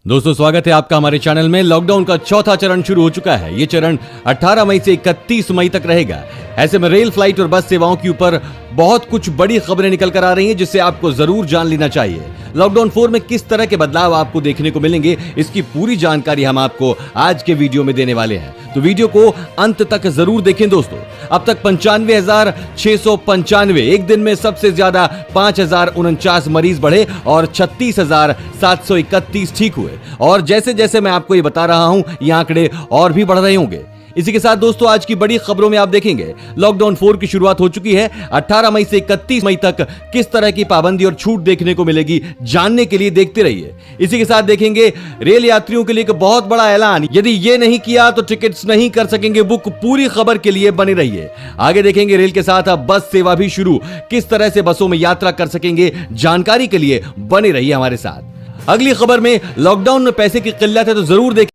दोस्तों स्वागत है आपका हमारे चैनल में। लॉकडाउन का चौथा चरण शुरू हो चुका है। ये चरण 18 मई से 31 मई तक रहेगा। ऐसे में रेल, फ्लाइट और बस सेवाओं के ऊपर बहुत कुछ बड़ी खबरें निकल कर आ रही हैं, जिससे आपको जरूर जान लेना चाहिए। लॉकडाउन 4 में किस तरह के बदलाव आपको देखने को मिलेंगे, इसकी पूरी जानकारी हम आपको आज के वीडियो में देने वाले हैं, तो वीडियो को अंत तक जरूर देखें। दोस्तों अब तक 95,695 एक दिन में सबसे ज्यादा 5,049 मरीज बढ़े और 36,731 ठीक हुए। और जैसे जैसे मैं आपको ये बता रहा हूं, ये आंकड़े और भी बढ़ रहे होंगे। इसी के साथ दोस्तों आज की बड़ी खबरों में आप देखेंगे लॉकडाउन 4 की शुरुआत हो चुकी है। 18 मई से 31 मई तक किस तरह की पाबंदी और छूट देखने को मिलेगी, जानने के लिए देखते रहिए। इसी के साथ देखेंगे रेल यात्रियों के लिए एक बहुत बड़ा ऐलान, यदि ये नहीं किया तो टिकट्स नहीं कर सकेंगे बुक। पूरी खबर के लिए बने रहिए। आगे देखेंगे रेल के साथ अब बस सेवा भी शुरू, किस तरह से बसों में यात्रा कर सकेंगे, जानकारी के लिए बने रहिए हमारे साथ। अगली खबर में लॉकडाउन में पैसे की किल्लत है तो जरूर देखें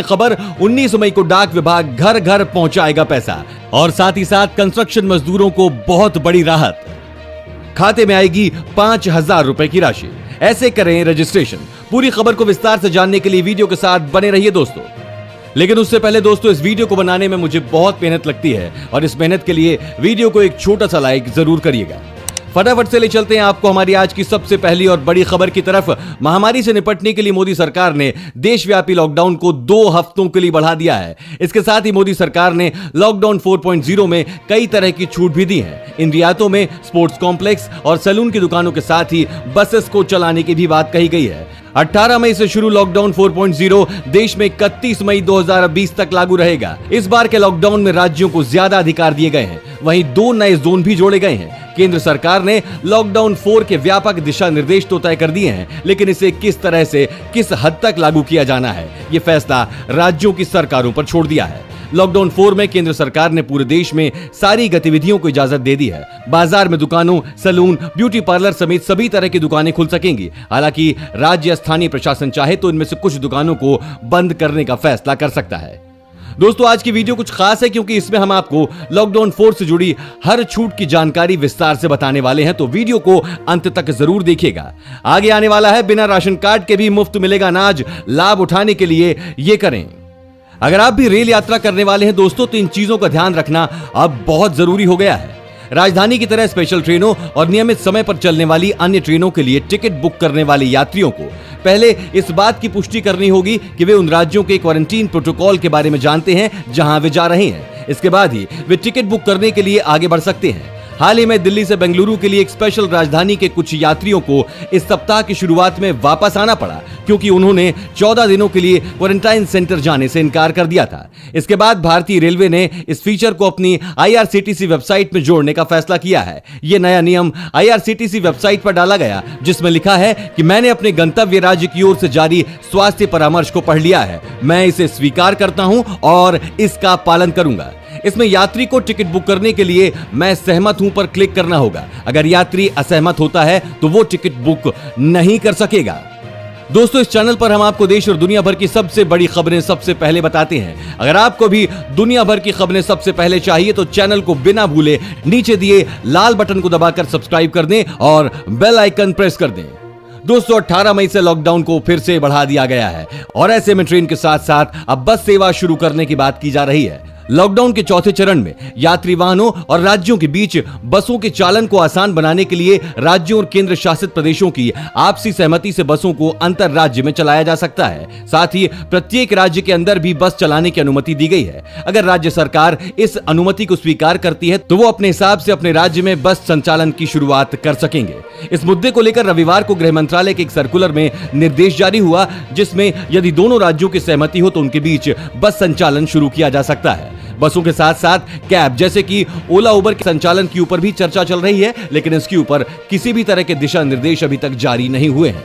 खबर। 19 मई को डाक विभाग घर घर पहुंचाएगा पैसा और साथ ही साथ कंस्ट्रक्शन मजदूरों को बहुत बड़ी राहत, खाते में आएगी 5,000 रुपए की राशि। ऐसे करें रजिस्ट्रेशन। पूरी खबर को विस्तार से जानने के लिए वीडियो के साथ बने रहिए दोस्तों। लेकिन उससे पहले दोस्तों इस वीडियो को बनाने में मुझे बहुत मेहनत लगती है और इस मेहनत के लिए वीडियो को एक छोटा सा लाइक जरूर करिएगा। फटाफट से ले चलते हैं आपको हमारी आज की सबसे पहली और बड़ी खबर की तरफ। महामारी से निपटने के लिए मोदी सरकार ने देशव्यापी लॉकडाउन को 2 हफ्तों के लिए बढ़ा दिया है। इसके साथ ही मोदी सरकार ने लॉकडाउन 4.0 में कई तरह की छूट भी दी है। इन रियायतों में स्पोर्ट्स कॉम्प्लेक्स और सैलून की दुकानों के साथ ही बसेस को चलाने की भी बात कही गई है। 18 मई से शुरू लॉकडाउन 4.0 देश में 31 मई 2020 तक लागू रहेगा। इस बार के लॉकडाउन में राज्यों को ज्यादा अधिकार दिए गए हैं, वहीं 2 नए जोन भी जोड़े गए हैं। केंद्र सरकार ने लॉकडाउन 4 के व्यापक दिशा निर्देश तो तय कर दिए हैं, लेकिन इसे किस तरह से, किस हद तक लागू किया जाना है, ये फैसला राज्यों की सरकारों पर छोड़ दिया है। लॉकडाउन 4 में केंद्र सरकार ने पूरे देश में सारी गतिविधियों को इजाजत दे दी है। बाजार में दुकानों, सैलून, ब्यूटी पार्लर समेत सभी तरह की दुकानें खुल सकेंगी। हालांकि राज्य स्थानीय प्रशासन चाहे तो इनमें से कुछ दुकानों को बंद करने का फैसला कर सकता है। दोस्तों आज की वीडियो कुछ खास है क्योंकि इसमें हम आपको लॉकडाउन 4 से जुड़ी हर छूट की जानकारी विस्तार से बताने वाले हैं, तो वीडियो को अंत तक जरूर देखिएगा। आगे आने वाला है बिना राशन कार्ड के भी मुफ्त मिलेगा अनाज। लाभ उठाने के लिए ये करें। अगर आप भी रेल यात्रा करने वाले हैं दोस्तों, तो इन चीजों का ध्यान रखना अब बहुत जरूरी हो गया है। राजधानी की तरह स्पेशल ट्रेनों और नियमित समय पर चलने वाली अन्य ट्रेनों के लिए टिकट बुक करने वाले यात्रियों को पहले इस बात की पुष्टि करनी होगी कि वे उन राज्यों के क्वारंटीन प्रोटोकॉल के बारे में जानते हैं जहां वे जा रहे हैं। इसके बाद ही वे टिकट बुक करने के लिए आगे बढ़ सकते हैं। हाल ही में दिल्ली से बेंगलुरु के लिए एक स्पेशल राजधानी के कुछ यात्रियों को इस सप्ताह की शुरुआत में वापस आना पड़ा क्योंकि उन्होंने 14 दिनों के लिए क्वारंटाइन सेंटर जाने से इनकार कर दिया था। इसके बाद भारतीय रेलवे ने इस फीचर को अपनी IRCTC वेबसाइट में जोड़ने का फैसला किया है। यह नया नियम IRCTC वेबसाइट पर डाला गया, जिसमें लिखा है कि मैंने अपने गंतव्य राज्य की ओर से जारी स्वास्थ्य परामर्श को पढ़ लिया है, मैं इसे स्वीकार करता हूं और इसका पालन करूंगा। इसमें यात्री को टिकट बुक करने के लिए मैं सहमत हूं पर क्लिक करना होगा। अगर यात्री असहमत होता है तो वो टिकट बुक नहीं कर सकेगा। दोस्तों इस चैनल पर हम आपको देश और दुनिया भर की सबसे बड़ी खबरें सबसे पहले बताते हैं। अगर आपको भी दुनिया भर की खबरें सबसे पहले चाहिए तो चैनल को बिना भूले नीचे दिए लाल बटन को दबाकर सब्सक्राइब कर दें और बेल आइकन प्रेस कर दें। दोस्तों 18 मई से लॉकडाउन को फिर से बढ़ा दिया गया है और ऐसे में ट्रेन के साथ साथ अब बस सेवा शुरू करने की बात की जा रही है। लॉकडाउन के चौथे चरण में यात्री वाहनों और राज्यों के बीच बसों के चालन को आसान बनाने के लिए राज्यों और केंद्र शासित प्रदेशों की आपसी सहमति से बसों को अंतर राज्य में चलाया जा सकता है। साथ ही प्रत्येक राज्य के अंदर भी बस चलाने की अनुमति दी गई है। अगर राज्य सरकार इस अनुमति को स्वीकार करती है तो वो अपने हिसाब से अपने राज्य में बस संचालन की शुरुआत कर सकेंगे। इस मुद्दे को लेकर रविवार को गृह मंत्रालय के एक सर्कुलर में निर्देश जारी हुआ, जिसमें यदि दोनों राज्यों की सहमति हो तो उनके बीच बस संचालन शुरू किया जा सकता है। बसों के साथ साथ कैब जैसे कि ओला उबर के संचालन के ऊपर भी चर्चा चल रही है, लेकिन इसके ऊपर किसी भी तरह के दिशा निर्देश अभी तक जारी नहीं हुए हैं।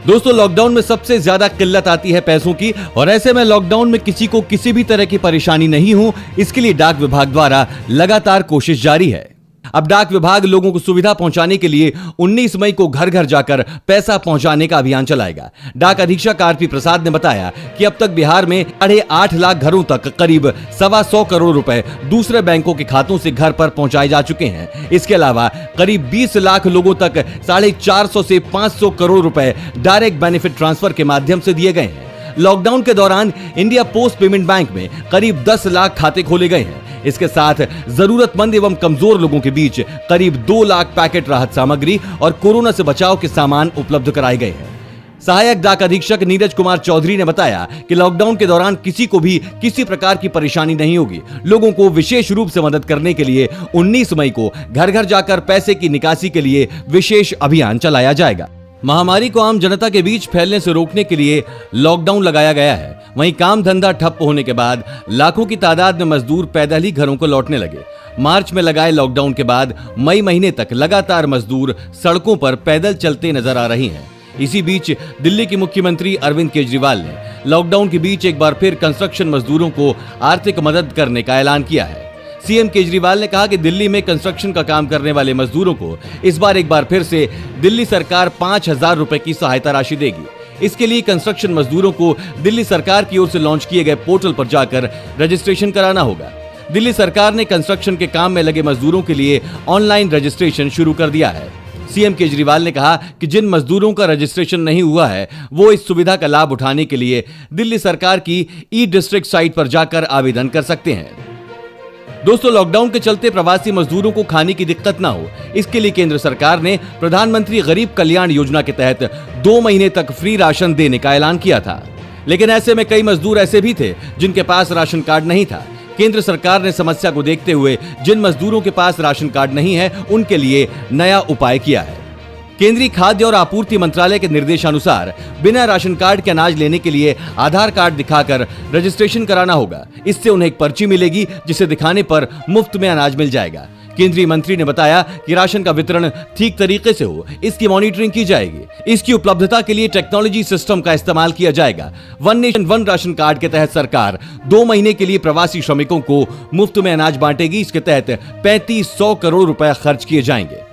दोस्तों लॉकडाउन में सबसे ज्यादा किल्लत आती है पैसों की, और ऐसे में लॉकडाउन में किसी को किसी भी तरह की परेशानी नहीं हो, इसके लिए डाक विभाग द्वारा लगातार कोशिश जारी है। अब डाक विभाग लोगों को सुविधा पहुंचाने के लिए 19 मई को घर घर जाकर पैसा पहुंचाने का अभियान चलाएगा। डाक अधीक्षक आरपी प्रसाद ने बताया कि अब तक बिहार में 8.5 लाख घरों तक करीब 125 करोड़ रुपए दूसरे बैंकों के खातों से घर पर पहुंचाए जा चुके हैं। इसके अलावा करीब 20 लाख लोगों तक 450 से 500 करोड़ रुपए डायरेक्ट बेनिफिट ट्रांसफर के माध्यम से दिए गए हैं। लॉकडाउन के दौरान इंडिया पोस्ट पेमेंट बैंक में करीब 10 लाख खाते खोले गए हैं। इसके साथ जरूरतमंद एवं कमजोर लोगों के बीच करीब 2 लाख पैकेट राहत सामग्री और कोरोना से बचाव के सामान उपलब्ध कराए गए हैं। सहायक डाक अधीक्षक नीरज कुमार चौधरी ने बताया कि लॉकडाउन के दौरान किसी को भी किसी प्रकार की परेशानी नहीं होगी। लोगों को विशेष रूप से मदद करने के लिए 19 मई को घर घर जाकर पैसे की निकासी के लिए विशेष अभियान चलाया जाएगा। महामारी को आम जनता के बीच फैलने से रोकने के लिए लॉकडाउन लगाया गया है। वहीं काम धंधा ठप होने के बाद लाखों की तादाद में मजदूर पैदल ही घरों को लौटने लगे। मार्च में लगाए लॉकडाउन के बाद मई महीने तक लगातार मजदूर सड़कों पर पैदल चलते नजर आ रही हैं। इसी बीच दिल्ली के मुख्यमंत्री अरविंद केजरीवाल ने लॉकडाउन के बीच एक बार फिर कंस्ट्रक्शन मजदूरों को आर्थिक मदद करने का ऐलान किया है। सीएम केजरीवाल ने कहा कि दिल्ली में कंस्ट्रक्शन का काम करने वाले मजदूरों को इस बार एक बार फिर से दिल्ली सरकार 5,000 रुपए की सहायता राशि देगी। इसके लिए कंस्ट्रक्शन मजदूरों को दिल्ली सरकार की ओर से लॉन्च किए गए पोर्टल पर जाकर रजिस्ट्रेशन कराना होगा। दिल्ली सरकार ने कंस्ट्रक्शन के काम में लगे मजदूरों के लिए ऑनलाइन रजिस्ट्रेशन शुरू कर दिया है। सीएम केजरीवाल ने कहा कि जिन मजदूरों का रजिस्ट्रेशन नहीं हुआ है वो इस सुविधा का लाभ उठाने के लिए दिल्ली सरकार की ई डिस्ट्रिक्ट साइट पर जाकर आवेदन कर सकते हैं। दोस्तों, लॉकडाउन के चलते प्रवासी मजदूरों को खाने की दिक्कत ना हो, इसके लिए केंद्र सरकार ने प्रधानमंत्री गरीब कल्याण योजना के तहत 2 महीने तक फ्री राशन देने का ऐलान किया था। लेकिन ऐसे में कई मजदूर ऐसे भी थे जिनके पास राशन कार्ड नहीं था। केंद्र सरकार ने समस्या को देखते हुए जिन मजदूरों के पास राशन कार्ड नहीं है उनके लिए नया उपाय किया है। केंद्रीय खाद्य और आपूर्ति मंत्रालय के निर्देशानुसार बिना राशन कार्ड के अनाज लेने के लिए आधार कार्ड दिखाकर रजिस्ट्रेशन कराना होगा। इससे उन्हें एक पर्ची मिलेगी जिसे दिखाने पर मुफ्त में अनाज मिल जाएगा। केंद्रीय मंत्री ने बताया कि राशन का वितरण ठीक तरीके से हो, इसकी मॉनिटरिंग की जाएगी। इसकी उपलब्धता के लिए टेक्नोलॉजी सिस्टम का इस्तेमाल किया जाएगा। One nation one ration card के तहत सरकार 2 महीने के लिए प्रवासी श्रमिकों को मुफ्त में अनाज बांटेगी। इसके तहत 3500 करोड़ रुपए खर्च किए जाएंगे।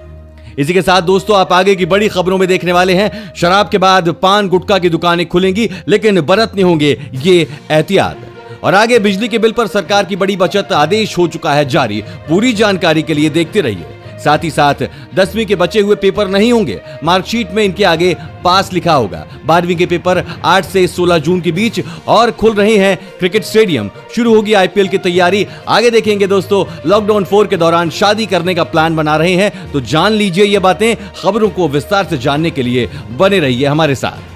इसी के साथ दोस्तों, आप आगे की बड़ी खबरों में देखने वाले हैं, शराब के बाद पान गुटखा की दुकानें खुलेंगी, लेकिन बरतने होंगे ये एहतियात। और आगे बिजली के बिल पर सरकार की बड़ी बचत आदेश हो चुका है जारी। पूरी जानकारी के लिए देखते रहिए। साथ ही साथ 10वीं के बचे हुए पेपर नहीं होंगे, मार्कशीट में इनके आगे पास लिखा होगा। 12वीं के पेपर 8 से 16 जून के बीच और खुल रहे हैं क्रिकेट स्टेडियम। शुरू होगी आईपीएल की तैयारी। आगे देखेंगे दोस्तों, लॉकडाउन 4 के दौरान शादी करने का प्लान बना रहे हैं तो जान लीजिए ये बातें। खबरों को विस्तार से जानने के लिए बने रहिए हमारे साथ।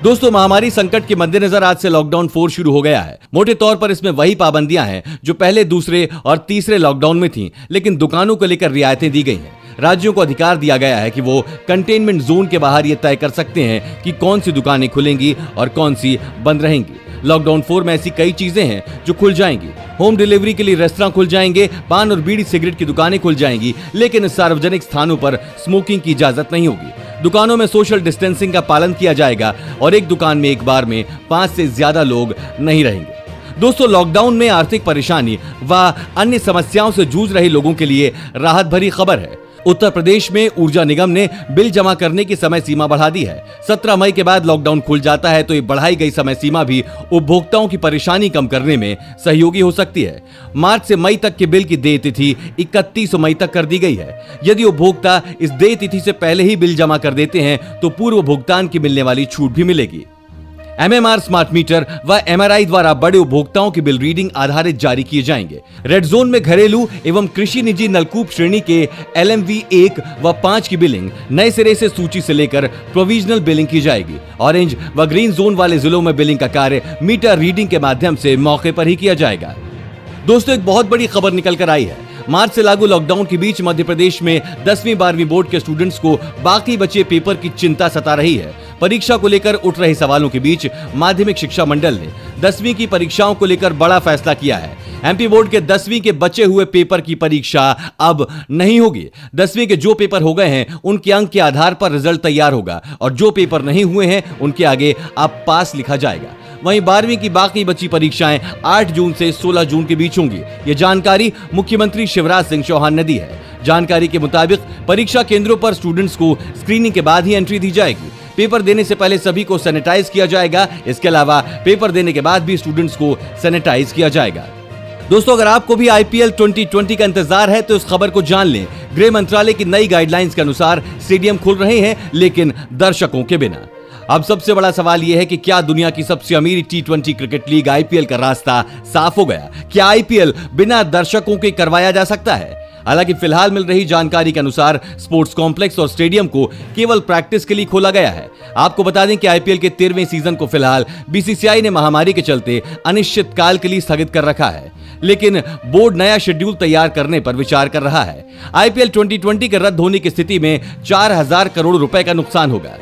दोस्तों, महामारी संकट के मद्देनजर आज से लॉकडाउन 4 शुरू हो गया है। मोटे तौर पर इसमें वही पाबंदियां हैं जो पहले, दूसरे और तीसरे लॉकडाउन में थीं, लेकिन दुकानों को लेकर रियायतें दी गई हैं। राज्यों को अधिकार दिया गया है कि वो कंटेनमेंट जोन के बाहर ये तय कर सकते हैं कि कौन सी दुकानें खुलेंगी और कौन सी बंद रहेंगी। लॉकडाउन 4 में ऐसी कई चीजें हैं जो खुल जाएंगी। होम डिलीवरी के लिए रेस्टोरेंट खुल जाएंगे, पान और बीड़ी सिगरेट की दुकानें खुल जाएंगी, लेकिन सार्वजनिक स्थानों पर स्मोकिंग की इजाजत नहीं होगी। दुकानों में सोशल डिस्टेंसिंग का पालन किया जाएगा और एक दुकान में एक बार में 5 से ज्यादा लोग नहीं रहेंगे। दोस्तों, लॉकडाउन में आर्थिक परेशानी व अन्य समस्याओं से जूझ रहे लोगों के लिए राहत भरी खबर है। उत्तर प्रदेश में ऊर्जा निगम ने बिल जमा करने की समय सीमा बढ़ा दी है। 17 मई के बाद लॉकडाउन खुल जाता है तो ये बढ़ाई गई समय सीमा भी उपभोक्ताओं की परेशानी कम करने में सहयोगी हो सकती है। मार्च से मई तक के बिल की देय तिथि 31 मई तक कर दी गई है। यदि उपभोक्ता इस देय तिथि से पहले ही बिल जमा कर देते हैं तो पूर्व भुगतान की मिलने वाली छूट भी मिलेगी। MMR स्मार्ट मीटर व MRI द्वारा बड़े उपभोक्ताओं की बिल रीडिंग आधारित जारी किए जाएंगे। रेड जोन में घरेलू एवं कृषि निजी नलकूप श्रेणी के LMV 1 व 5 की बिलिंग नए सिरे से सूची से लेकर प्रोविजनल बिलिंग की जाएगी। ऑरेंज व ग्रीन जोन वाले जिलों में बिलिंग का कार्य मीटर रीडिंग के माध्यम से मौके पर ही किया जाएगा। दोस्तों, एक बहुत बड़ी खबर निकल कर आई है। मार्च से लागू लॉकडाउन के बीच मध्य प्रदेश में 10वीं 12वीं बोर्ड के स्टूडेंट्स को बाकी बचे पेपर की चिंता सता रही है। परीक्षा को लेकर उठ रहे सवालों के बीच माध्यमिक शिक्षा मंडल ने 10वीं की परीक्षाओं को लेकर बड़ा फैसला किया है। एमपी बोर्ड के 10वीं के बचे हुए पेपर की परीक्षा अब नहीं होगी। 10वीं के जो पेपर हो गए हैं उनके अंक के आधार पर रिजल्ट तैयार होगा और जो पेपर नहीं हुए हैं उनके आगे अब पास लिखा जाएगा। वहीं 12वीं की बाकी बची परीक्षाएं 8 जून से 16 जून के बीच होंगी। ये जानकारी मुख्यमंत्री शिवराज सिंह चौहान ने दी है। जानकारी के मुताबिक परीक्षा केंद्रों पर स्टूडेंट्स को स्क्रीनिंग के बाद ही एंट्री दी जाएगी। पेपर देने से पहले सभी को सैनिटाइज किया जाएगा। इसके अलावा पेपर देने के बाद भी स्टूडेंट्स को सैनिटाइज किया जाएगा। दोस्तों, अगर आपको भी IPL 2020 का इंतजार है तो इस खबर को जान लें। गृह मंत्रालय की नई गाइडलाइंस के अनुसार स्टेडियम खुल रहे हैं, लेकिन दर्शकों के बिना। अब सबसे बड़ा सवाल यह है कि क्या दुनिया की सबसे अमीर T20 क्रिकेट लीग IPL का रास्ता साफ हो गया? क्या IPL बिना दर्शकों के करवाया जा सकता है? हालांकि फिलहाल मिल रही जानकारी के अनुसार स्पोर्ट्स कॉम्प्लेक्स और स्टेडियम को केवल प्रैक्टिस के लिए खोला गया है। आपको बता दें कि IPL के 13वें सीजन को फिलहाल BCCI ने महामारी के चलते अनिश्चित काल के लिए स्थगित कर रखा है, लेकिन बोर्ड नया शेड्यूल तैयार करने पर विचार कर रहा है। IPL 2020 के रद्द होने की स्थिति में 4000 करोड़ रुपए का नुकसान होगा।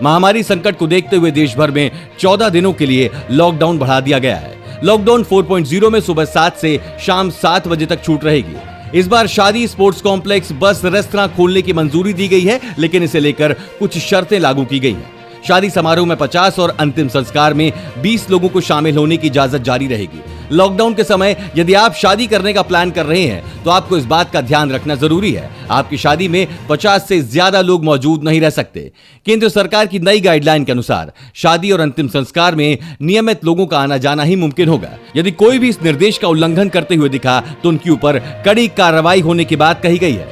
महामारी संकट को देखते हुए देश भर में 14 दिनों के लिए लॉकडाउन बढ़ा दिया गया है। लॉकडाउन 4.0 में सुबह 7 से शाम 7 बजे तक छूट रहेगी। इस बार शादी, स्पोर्ट्स कॉम्प्लेक्स, बस, रेस्तरां खोलने की मंजूरी दी गई है, लेकिन इसे लेकर कुछ शर्तें लागू की गई हैं। शादी समारोह में 50 और अंतिम संस्कार में 20 लोगों को शामिल होने की इजाजत जारी रहेगी। लॉकडाउन के समय यदि आप शादी करने का प्लान कर रहे हैं तो आपको इस बात का ध्यान रखना जरूरी है, आपकी शादी में 50 से ज्यादा लोग मौजूद नहीं रह सकते। केंद्र सरकार की नई गाइडलाइन के अनुसार शादी और अंतिम संस्कार में नियमित लोगों का आना जाना ही मुमकिन होगा। यदि कोई भी इस निर्देश का उल्लंघन करते हुए दिखा तो उनके ऊपर कड़ी कार्रवाई होने की बात कही गई है।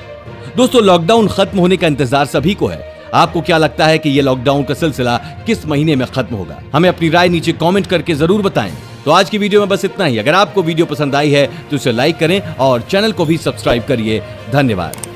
दोस्तों, लॉकडाउन खत्म होने का इंतजार सभी को है। आपको क्या लगता है कि यह लॉकडाउन का सिलसिला किस महीने में खत्म होगा? हमें अपनी राय नीचे कमेंट करके जरूर बताएं। तो आज की वीडियो में बस इतना ही। अगर आपको वीडियो पसंद आई है तो इसे लाइक करें और चैनल को भी सब्सक्राइब करिए। धन्यवाद।